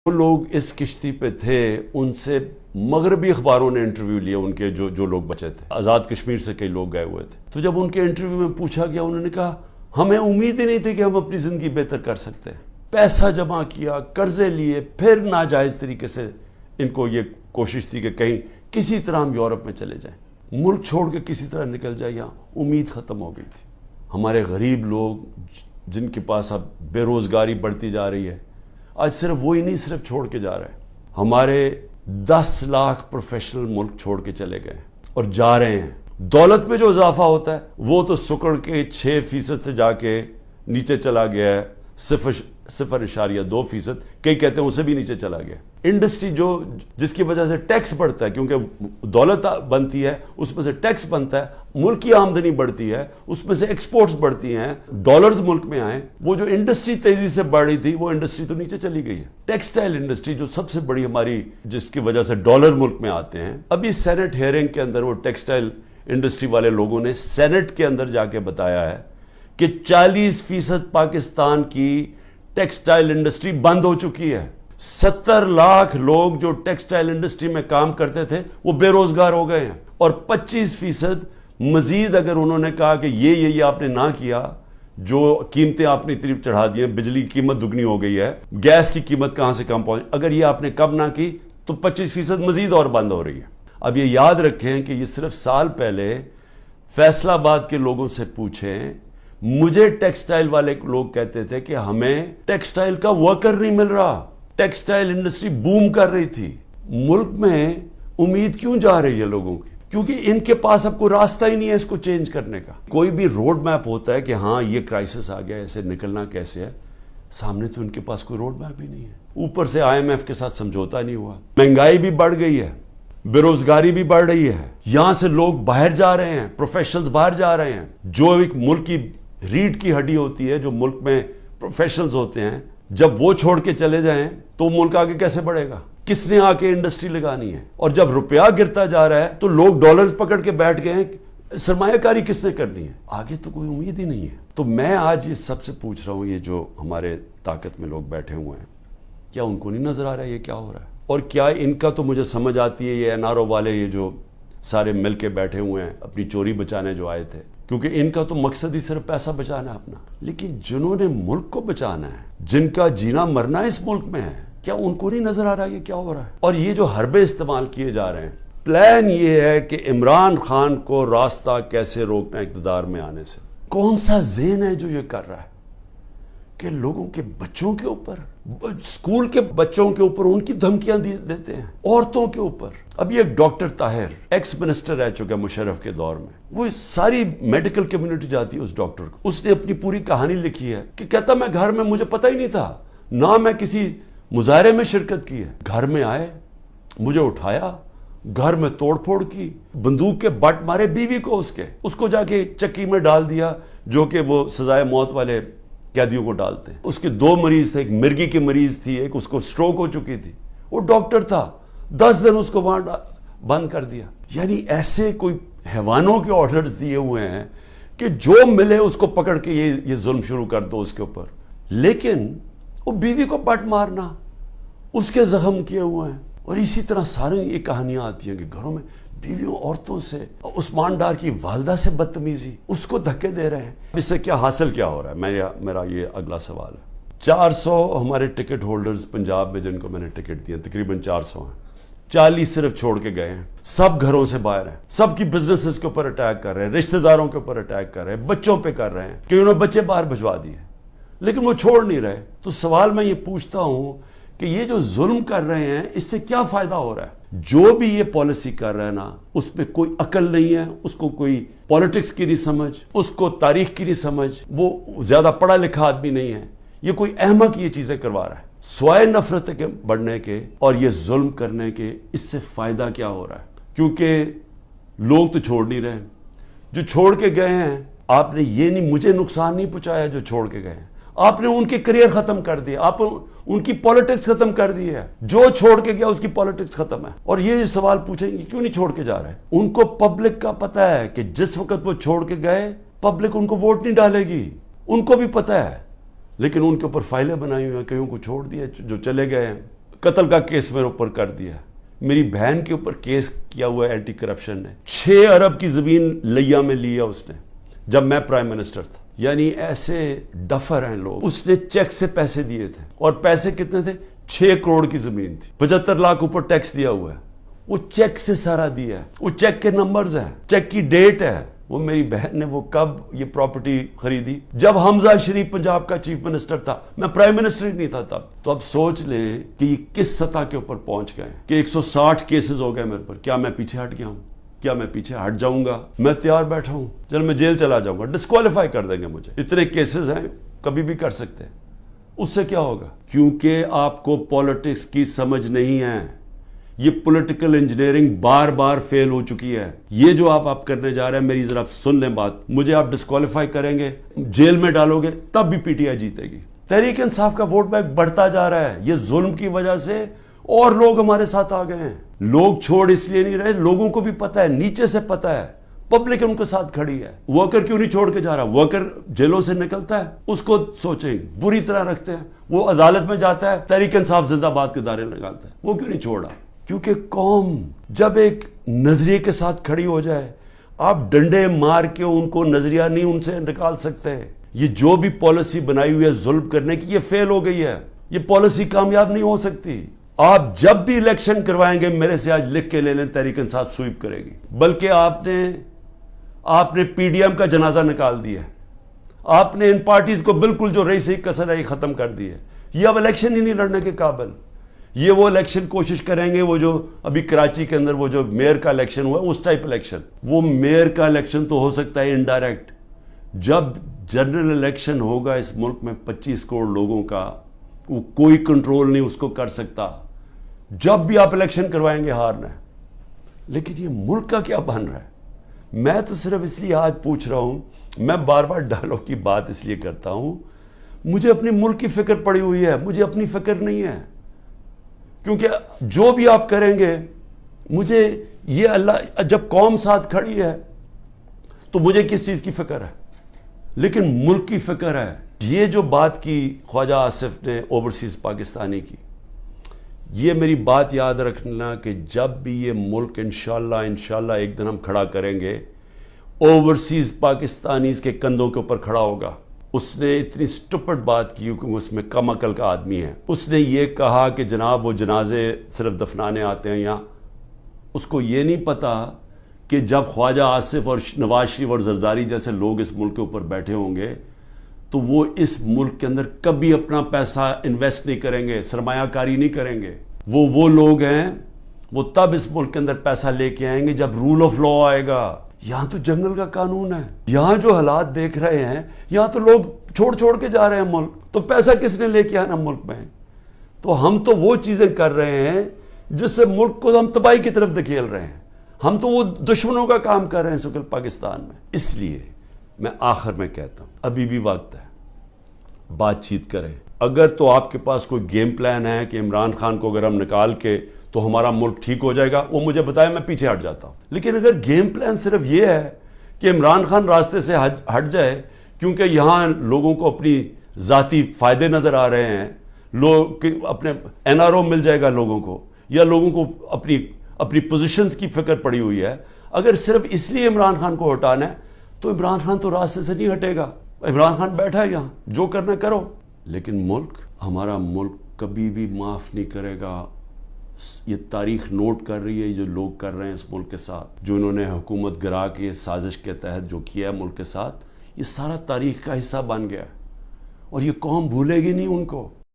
وہ لوگ اس کشتی پہ تھے، ان سے مغربی اخباروں نے انٹرویو لیا، ان کے جو لوگ بچے تھے، آزاد کشمیر سے کئی لوگ گئے ہوئے تھے۔ تو جب ان کے انٹرویو میں پوچھا گیا، انہوں نے کہا ہمیں امید ہی نہیں تھی کہ ہم اپنی زندگی بہتر کر سکتے ہیں۔ پیسہ جمع کیا، قرضے لیے، پھر ناجائز طریقے سے ان کو یہ کوشش تھی کہ کہیں کسی طرح ہم یورپ میں چلے جائیں، ملک چھوڑ کے کسی طرح نکل جائیں۔ یہاں امید ختم ہو گئی تھی۔ ہمارے غریب لوگ جن کے پاس اب بے روزگاری بڑھتی جا رہی ہے، آج صرف وہی نہیں، صرف چھوڑ کے جا رہے ہیں۔ ہمارے 10 لاکھ پروفیشنل ملک چھوڑ کے چلے گئے اور جا رہے ہیں۔ دولت میں جو اضافہ ہوتا ہے وہ تو سکڑ کے 6% سے جا کے نیچے چلا گیا ہے، 0.2%، کئی کہتے ہیں اسے بھی نیچے چلا گیا۔ انڈسٹری جس کی وجہ سے ٹیکس بڑھتا ہے، کیونکہ دولت بنتی ہے اس میں سے ٹیکس بنتا ہے، ملک کی آمدنی بڑھتی ہے، اس میں سے ایکسپورٹس بڑھتی ہیں، ڈالرز ملک میں آئیں۔ وہ جو انڈسٹری تیزی سے بڑھ رہی تھی وہ انڈسٹری تو نیچے چلی گئی ہے۔ ٹیکسٹائل انڈسٹری جو سب سے بڑی ہماری، جس کی وجہ سے ڈالر ملک میں آتے ہیں، ابھی سینٹ ہیئرنگ کے اندر وہ ٹیکسٹائل انڈسٹری والے لوگوں نے سینٹ کے اندر جا کے بتایا ہے کہ 40% پاکستان کی ٹیکسٹائل انڈسٹری بند ہو چکی ہے۔ 70 لاکھ لوگ جو ٹیکسٹائل انڈسٹری میں کام کرتے تھے وہ بے روزگار ہو گئے ہیں، اور 25% مزید اگر انہوں نے کہا کہ یہ آپ نے نہ کیا، جو قیمتیں آپ نے طرف چڑھا دی ہیں، بجلی کی قیمت دگنی ہو گئی ہے، گیس کی قیمت کہاں سے کم پہنچ، اگر یہ آپ نے کم نہ کی تو 25% مزید اور بند ہو رہی ہے۔ اب یہ یاد رکھیں کہ یہ صرف سال پہلے فیصل آباد کے لوگوں سے پوچھیں، مجھے ٹیکسٹائل والے لوگ کہتے تھے کہ ہمیں ٹیکسٹائل کا ورکر نہیں مل رہا، ٹیکسٹائل انڈسٹری بوم کر رہی تھی۔ ملک میں امید کیوں جا رہی ہے لوگوں کی؟ کیونکہ ان کے پاس اب کوئی راستہ ہی نہیں ہے اس کو چینج کرنے کا۔ کوئی بھی روڈ میپ ہوتا ہے کہ ہاں یہ کرائسس آ گیا، ایسے نکلنا کیسے ہے، سامنے تو ان کے پاس کوئی روڈ میپ ہی نہیں ہے۔ اوپر سے IMF کے ساتھ سمجھوتا نہیں ہوا، مہنگائی بھی بڑھ گئی ہے، بے روزگاری بھی بڑھ رہی ہے، یہاں سے لوگ باہر جا رہے ہیں، پروفیشنلز باہر جا رہے ہیں۔ جو ایک ملک کی ریڑھ کی ہڈی ہوتی ہے، جو ملک میں پروفیشنلز ہوتے ہیں، جب وہ چھوڑ کے چلے جائیں تو ملک آگے کیسے بڑھے گا؟ کس نے آ کے انڈسٹری لگانی ہے؟ اور جب روپیہ گرتا جا رہا ہے تو لوگ ڈالرز پکڑ کے بیٹھ گئے ہیں، سرمایہ کاری کس نے کرنی ہے؟ آگے تو کوئی امید ہی نہیں ہے۔ تو میں آج یہ سب سے پوچھ رہا ہوں، یہ جو ہمارے طاقت میں لوگ بیٹھے ہوئے ہیں، کیا ان کو نہیں نظر آ رہا ہے یہ کیا ہو رہا ہے؟ اور کیا ان کا تو مجھے سمجھ آتی ہے، یہ NRO والے یہ جو سارے مل کے بیٹھے ہوئے ہیں اپنی چوری بچانے جو آئے تھے، کیونکہ ان کا تو مقصد ہی صرف پیسہ بچانا ہے اپنا، لیکن جنہوں نے ملک کو بچانا ہے، جن کا جینا مرنا اس ملک میں ہے، کیا ان کو نہیں نظر آ رہا یہ کیا ہو رہا ہے؟ اور یہ جو حربے استعمال کیے جا رہے ہیں، پلان یہ ہے کہ عمران خان کو راستہ کیسے روکنا اقتدار میں آنے سے۔ کون سا ذہن ہے جو یہ کر رہا ہے کہ لوگوں کے بچوں کے اوپر، اسکول کے بچوں کے اوپر ان کی دھمکیاں دیتے ہیں، عورتوں کے اوپر۔ اب یہ ڈاکٹر طاہر ایکس منسٹر رہ چکا مشرف کے دور میں، وہ ساری میڈیکل کمیونٹی جاتی ہے اس ڈاکٹر کو، اس نے اپنی پوری کہانی لکھی ہے کہ کہتا میں گھر میں مجھے پتہ ہی نہیں تھا، نہ میں کسی مظاہرے میں شرکت کی ہے، گھر میں آئے، مجھے اٹھایا، گھر میں توڑ پھوڑ کی، بندوق کے بٹ مارے بیوی کو، اس کو جا کے چکی میں ڈال دیا، جو کہ وہ سزائے موت والے قیدیوں کو ڈالتے ہیں۔ اس کے 2 مریض تھے، ایک مرگی کی مریض تھی، ایک اس کو سٹروک ہو چکی تھی، وہ ڈاکٹر تھا، 10 دن اس کو وہاں بند کر دیا۔ یعنی ایسے کوئی حیوانوں کے آرڈرز دیے ہوئے ہیں کہ جو ملے اس کو پکڑ کے یہ ظلم شروع کر دو اس کے اوپر۔ لیکن وہ بیوی کو بٹ مارنا، اس کے زخم کیے ہوئے ہیں۔ اور اسی طرح سارے یہ کہانیاں آتی ہیں کہ گھروں میں بیویوں، عورتوں سے، عثمان ڈار کی والدہ سے بدتمیزی، اس کو دھکے دے رہے ہیں۔ اس سے کیا حاصل کیا ہو رہا ہے؟ میرا یہ اگلا سوال ہے۔ 400 ہمارے ٹکٹ ہولڈرز پنجاب میں جن کو میں نے ٹکٹ دیا، تقریباً 400 ہیں، 40 صرف چھوڑ کے گئے ہیں، سب گھروں سے باہر ہیں، سب کی بزنسز کے اوپر اٹیک کر رہے ہیں، رشتہ داروں کے اوپر اٹیک کر رہے ہیں، بچوں پہ کر رہے ہیں کہ انہوں نے بچے باہر بھجوا دیے، لیکن وہ چھوڑ نہیں رہے۔ تو سوال میں یہ پوچھتا ہوں کہ یہ جو ظلم کر رہے ہیں اس سے کیا فائدہ ہو رہا ہے؟ جو بھی یہ پالیسی کر رہا ہے نا، اس پہ کوئی عقل نہیں ہے، اس کو کوئی پالیٹکس کی نہیں سمجھ، اس کو تاریخ کی نہیں سمجھ، وہ زیادہ پڑھا لکھا آدمی نہیں ہے، یہ کوئی احمق یہ چیزیں کروا رہا ہے سوائے نفرت کے بڑھنے کے اور یہ ظلم کرنے کے۔ اس سے فائدہ کیا ہو رہا ہے؟ کیونکہ لوگ تو چھوڑ نہیں رہے، جو چھوڑ کے گئے ہیں، آپ نے یہ نہیں، مجھے نقصان نہیں پہنچایا جو چھوڑ کے گئے ہیں، آپ نے ان کے کریئر ختم کر دیا، آپ ان کی پالیٹکس ختم کر دی ہے، جو چھوڑ کے گیا اس کی پالیٹکس ختم ہے۔ اور یہ سوال پوچھیں گے کیوں نہیں چھوڑ کے جا رہے ہیں؟ ان کو پبلک کا پتہ ہے کہ جس وقت وہ چھوڑ کے گئے پبلک ان کو ووٹ نہیں ڈالے گی، ان کو بھی پتہ ہے، لیکن ان کے اوپر فائلیں بنائی ہوئی ہیں، کئیوں کو چھوڑ دیا جو چلے گئے ہیں۔ قتل کا کیس میرے اوپر کر دیا, میری بہن کے اوپر کیس کیا ہوا ہے اینٹی کرپشن نے, 6 ارب کی زمین لیا میں لیا اس نے جب میں پرائم منسٹر تھا. یعنی ایسے ڈفر ہیں لوگ. اس نے چیک سے پیسے دیے تھے, اور پیسے کتنے تھے؟ 6 کروڑ کی زمین تھی, 75 لاکھ اوپر ٹیکس دیا ہوا ہے. وہ چیک سے سارا دیا ہے, وہ چیک کے نمبرز ہیں, چیک کی ڈیٹ ہے. وہ میری بہن نے وہ کب یہ پراپرٹی خریدی؟ جب حمزہ شریف پنجاب کا چیف منسٹر تھا, میں پرائم منسٹر ہی نہیں تھا تب. تو اب سوچ لیں کہ یہ کس سطح کے اوپر پہنچ گئے کہ 160 کیسز ہو گئے میرے پر. کیا میں پیچھے ہٹ گیا ہوں؟ کیا میں پیچھے ہٹ جاؤں گا؟ میں تیار بیٹھا ہوں, چل میں جیل چلا جاؤں گا, ڈسکوالیفائی کر دیں گے مجھے. اتنے کیسز ہیں, کبھی بھی کر سکتے ہیں. اس سے کیا ہوگا؟ کیونکہ آپ کو پالیٹکس کی سمجھ نہیں ہے. یہ پولیٹیکل انجینئرنگ بار بار فیل ہو چکی ہے. یہ جو آپ کرنے جا رہے ہیں, میری ذرا سن لیں بات. مجھے آپ ڈسکوالیفائی کریں گے, جیل میں ڈالو گے, تب بھی پی ٹی آئی جیتے گی. تحریک انصاف کا ووٹ بینک بڑھتا جا رہا ہے. یہ ظلم کی وجہ سے اور لوگ ہمارے ساتھ آ گئے ہیں. لوگ چھوڑ اس لیے نہیں رہے, لوگوں کو بھی پتا ہے, نیچے سے پتا ہے, پبلک ان کے ساتھ کھڑی ہے. ورکر کیوں نہیں چھوڑ کے جا رہا؟ ورکر جیلوں سے نکلتا ہے, اس کو سوچیں بری طرح رکھتے ہیں. وہ عدالت میں جاتا ہے, تحریک انصاف زندہ باد کے دعوے لگاتا ہے. وہ کیوں نہیں چھوڑا؟ کیونکہ قوم جب ایک نظریے کے ساتھ کھڑی ہو جائے, آپ ڈنڈے مار کے ان کو نظریہ نہیں ان سے نکال سکتے. یہ جو بھی پالیسی بنائی ہوئی ہے ظلم کرنے کی, یہ فیل ہو گئی ہے. یہ پالیسی کامیاب نہیں ہو سکتی. آپ جب بھی الیکشن کروائیں گے, میرے سے آج لکھ کے لے لیں, تحریک انصاف سویپ کرے گی. بلکہ آپ نے پی ڈی ایم کا جنازہ نکال دیا. آپ نے ان پارٹیز کو بالکل جو رہی صحیح کسر ہے ختم کر دی ہے. یہ اب الیکشن ہی نہیں لڑنے کے قابل. یہ وہ الیکشن کوشش کریں گے, وہ جو ابھی کراچی کے اندر وہ جو میئر کا الیکشن ہوا ہے, اس ٹائپ الیکشن. وہ میئر کا الیکشن تو ہو سکتا ہے انڈائریکٹ. جب جنرل الیکشن ہوگا اس ملک میں 25 کروڑ لوگوں کا, وہ کوئی کنٹرول نہیں اس کو کر سکتا. جب بھی آپ الیکشن کروائیں گے ہارنا ہے. لیکن یہ ملک کا کیا بن رہا ہے؟ میں تو صرف اس لیے آج پوچھ رہا ہوں, میں بار بار ڈائلاگ کی بات اس لیے کرتا ہوں, مجھے اپنے ملک کی فکر پڑی ہوئی ہے, مجھے اپنی فکر نہیں ہے. کیونکہ جو بھی آپ کریں گے, مجھے یہ اللہ, جب قوم ساتھ کھڑی ہے تو مجھے کس چیز کی فکر ہے؟ لیکن ملک کی فکر ہے. یہ جو بات کی خواجہ آصف نے اوورسیز پاکستانی کی, یہ میری بات یاد رکھنا کہ جب بھی یہ ملک انشاءاللہ ایک دن ہم کھڑا کریں گے, اوورسیز پاکستانیز کے کندھوں کے اوپر کھڑا ہوگا. اس نے اتنی سٹپڈ بات کی کیونکہ اس میں کم عقل کا آدمی ہے. اس نے یہ کہا کہ جناب وہ جنازے صرف دفنانے آتے ہیں یہاں. اس کو یہ نہیں پتا کہ جب خواجہ آصف اور نواز شریف اور زرداری جیسے لوگ اس ملک کے اوپر بیٹھے ہوں گے تو وہ اس ملک کے اندر کبھی اپنا پیسہ انویسٹ نہیں کریں گے, سرمایہ کاری نہیں کریں گے. وہ لوگ ہیں, وہ تب اس ملک کے اندر پیسہ لے کے آئیں گے جب رول آف لا آئے گا. یہاں تو جنگل کا قانون ہے. یہاں جو حالات دیکھ رہے ہیں, یہاں تو لوگ چھوڑ کے جا رہے ہیں ملک. تو پیسہ کس نے لے کے آنا ملک میں؟ تو ہم تو وہ چیزیں کر رہے ہیں جس سے ملک کو ہم تباہی کی طرف دھکیل رہے ہیں. ہم تو وہ دشمنوں کا کام کر رہے ہیں سکل پاکستان میں. اس لیے میں آخر میں کہتا ہوں, ابھی بھی وقت ہے, بات چیت کریں. اگر تو آپ کے پاس کوئی گیم پلان ہے کہ عمران خان کو اگر ہم نکال کے تو ہمارا ملک ٹھیک ہو جائے گا, وہ مجھے بتائے, میں پیچھے ہٹ جاتا ہوں. لیکن اگر گیم پلان صرف یہ ہے کہ عمران خان راستے سے ہٹ جائے کیونکہ یہاں لوگوں کو اپنی ذاتی فائدے نظر آ رہے ہیں, لوگ اپنے این آر او مل جائے گا لوگوں کو, یا لوگوں کو اپنی پوزیشنز کی فکر پڑی ہوئی ہے, اگر صرف اس لیے عمران خان کو ہٹانا ہے تو عمران خان تو راستے سے نہیں ہٹے گا. عمران خان بیٹھا ہے یہاں, جو کرنا کرو. لیکن ملک, ہمارا ملک کبھی بھی معاف نہیں کرے گا. یہ تاریخ نوٹ کر رہی ہے جو لوگ کر رہے ہیں اس ملک کے ساتھ, جو انہوں نے حکومت گرا کے سازش کے تحت جو کیا ہے ملک کے ساتھ, یہ سارا تاریخ کا حصہ بن گیا. اور یہ قوم بھولے گی نہیں ان کو.